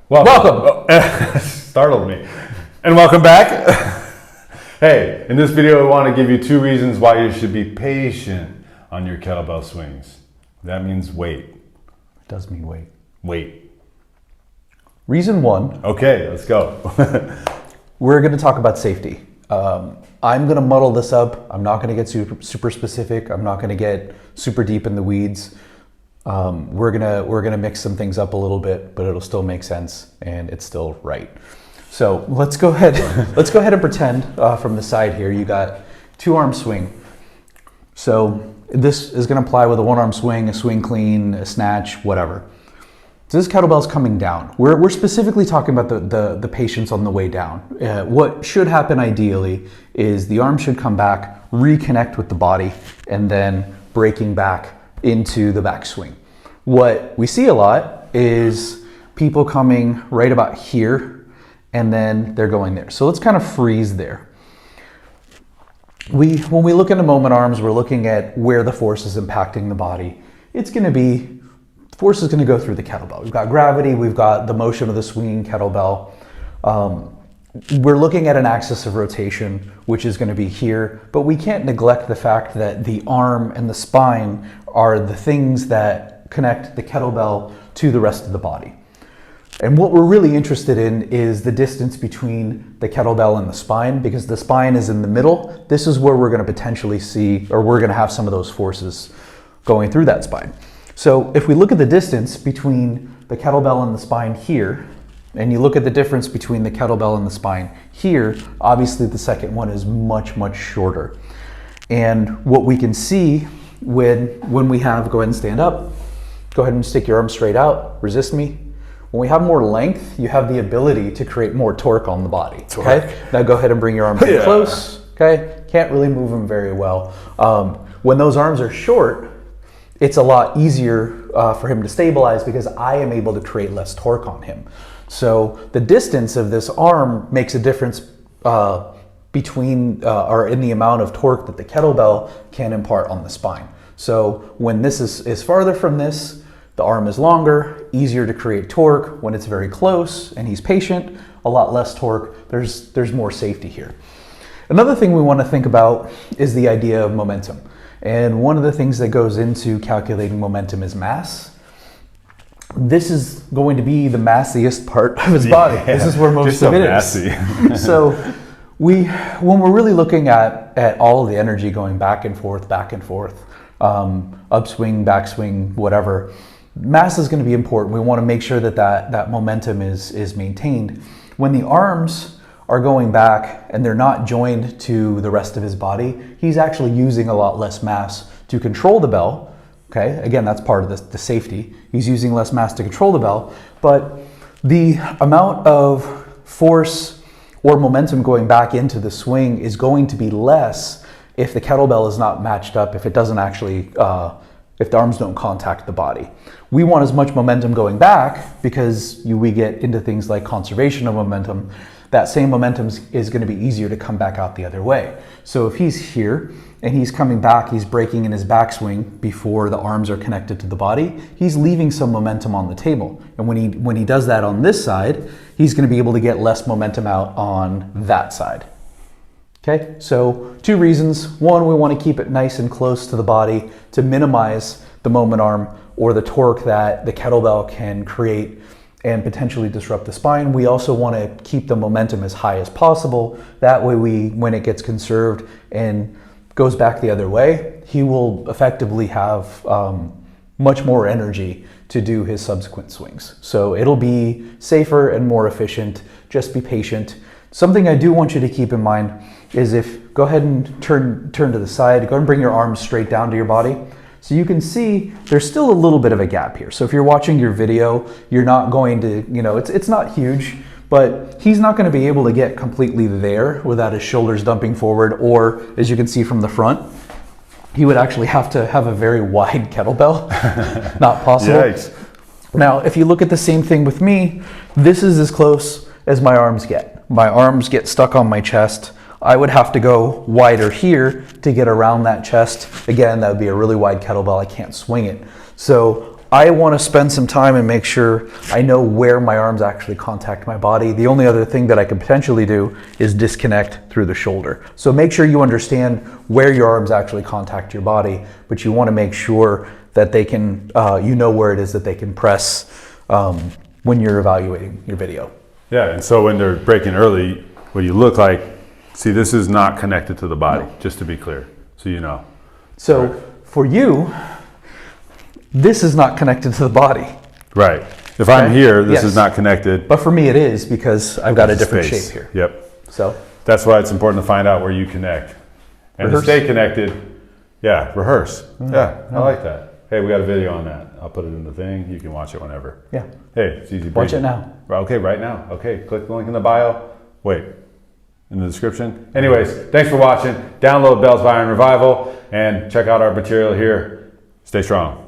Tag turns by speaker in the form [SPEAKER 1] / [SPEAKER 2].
[SPEAKER 1] Welcome.
[SPEAKER 2] Oh, startled me. And welcome back. Hey, in this video, I want to give you 2 reasons why you should be patient on your kettlebell swings. That means wait.
[SPEAKER 1] It does mean wait.
[SPEAKER 2] Wait.
[SPEAKER 1] Reason 1.
[SPEAKER 2] Okay, let's go.
[SPEAKER 1] We're going to talk about safety. I'm going to muddle this up. I'm not going to get super specific. I'm not going to get super deep in the weeds. We're gonna mix some things up a little bit, but it'll still make sense and it's still right. So let's go ahead. Let's go ahead and pretend from the side here you got 2-arm swing. So this is going to apply with a 1-arm swing, a swing clean, a snatch, whatever. So this kettlebell's coming down. We're specifically talking about the patience on the way down. What should happen ideally is the arm should come back, reconnect with the body, and then breaking back into the backswing. What we see a lot is people coming right about here and then they're going there. So let's kind of freeze there. When we look into moment arms, we're looking at where the force is impacting the body. Force is going to go through the kettlebell. We've got gravity, we've got the motion of the swinging kettlebell. We're looking at an axis of rotation, which is going to be here, but we can't neglect the fact that the arm and the spine are the things that connect the kettlebell to the rest of the body. And what we're really interested in is the distance between the kettlebell and the spine, because the spine is in the middle. This is where we're going to potentially see, or we're going to have some of those forces going through that spine. So if we look at the distance between the kettlebell and the spine here, and you look at the difference between the kettlebell and the spine here, obviously the second one is much, much shorter. And what we can see when we have, go ahead and stand up, go ahead and stick your arm straight out, resist me. When we have more length, you have the ability to create more torque on the body. Okay? Now go ahead and bring your arms in close. Okay? Can't really move them very well. When those arms are short, it's a lot easier for him to stabilize because I am able to create less torque on him. So the distance of this arm makes a difference between or in the amount of torque that the kettlebell can impart on the spine. So when this is farther from this, the arm is longer, easier to create torque. When it's very close and he's patient, a lot less torque. There's more safety here. Another thing we want to think about is the idea of momentum. And one of the things that goes into calculating momentum is mass. This is going to be the massiest part of his body. This is where most of it is. So when we're really looking at all of the energy going back and forth, upswing, backswing, whatever, mass is going to be important. We want to make sure that momentum is maintained. When the arms are going back and they're not joined to the rest of his body, he's actually using a lot less mass to control the bell. Okay, again, that's part of the safety. He's using less mass to control the bell, but the amount of force or momentum going back into the swing is going to be less if the kettlebell is not matched up, if it doesn't actually, if the arms don't contact the body. We want as much momentum going back because we get into things like conservation of momentum. That same momentum is going to be easier to come back out the other way. So if he's here and he's coming back, he's breaking in his backswing before the arms are connected to the body, he's leaving some momentum on the table. And when he does that on this side, he's going to be able to get less momentum out on that side. Okay, so 2 reasons. 1, we want to keep it nice and close to the body to minimize the moment arm or the torque that the kettlebell can create and potentially disrupt the spine. We also want to keep the momentum as high as possible. That way when it gets conserved and goes back the other way, he will effectively have much more energy to do his subsequent swings. So it'll be safer and more efficient. Just be patient. Something I do want you to keep in mind is go ahead and turn to the side, go ahead and bring your arms straight down to your body. So you can see there's still a little bit of a gap here. So if you're watching your video, you're not going to, it's not huge, but he's not going to be able to get completely there without his shoulders dumping forward, or as you can see from the front, he would actually have to have a very wide kettlebell. Not possible.
[SPEAKER 2] Yikes.
[SPEAKER 1] Now, if you look at the same thing with me, this is as close as my arms get. My arms get stuck on my chest. I would have to go wider here to get around that chest. Again, that would be a really wide kettlebell. I can't swing it. So I want to spend some time and make sure I know where my arms actually contact my body. The only other thing that I could potentially do is disconnect through the shoulder. So make sure you understand where your arms actually contact your body, but you want to make sure that they can, you know where it is that they can press when you're evaluating your video.
[SPEAKER 2] Yeah, and so when they're breaking early, what you look like, see, this is not connected to the body, just to be clear, so you know.
[SPEAKER 1] So for you, this is not connected to the body.
[SPEAKER 2] Right. If I'm here, this
[SPEAKER 1] Yes.
[SPEAKER 2] is not connected.
[SPEAKER 1] But for me it is, because I've got a different
[SPEAKER 2] Space.
[SPEAKER 1] shape here.
[SPEAKER 2] Yep.
[SPEAKER 1] So
[SPEAKER 2] That's why it's important to find out where you connect. And
[SPEAKER 1] Rehearse.
[SPEAKER 2] to stay connected, rehearse. Yeah, I like that. Hey, we got a video on that. I'll put it in the thing. You can watch it whenever.
[SPEAKER 1] yeah,
[SPEAKER 2] Hey, it's easy.
[SPEAKER 1] watch
[SPEAKER 2] breezy.
[SPEAKER 1] it now.
[SPEAKER 2] Okay, right now. Okay, click the link in the bio. Wait, in the description. Anyways, thanks for watching. Download Bells of Iron Revival and check out our material here. Stay strong.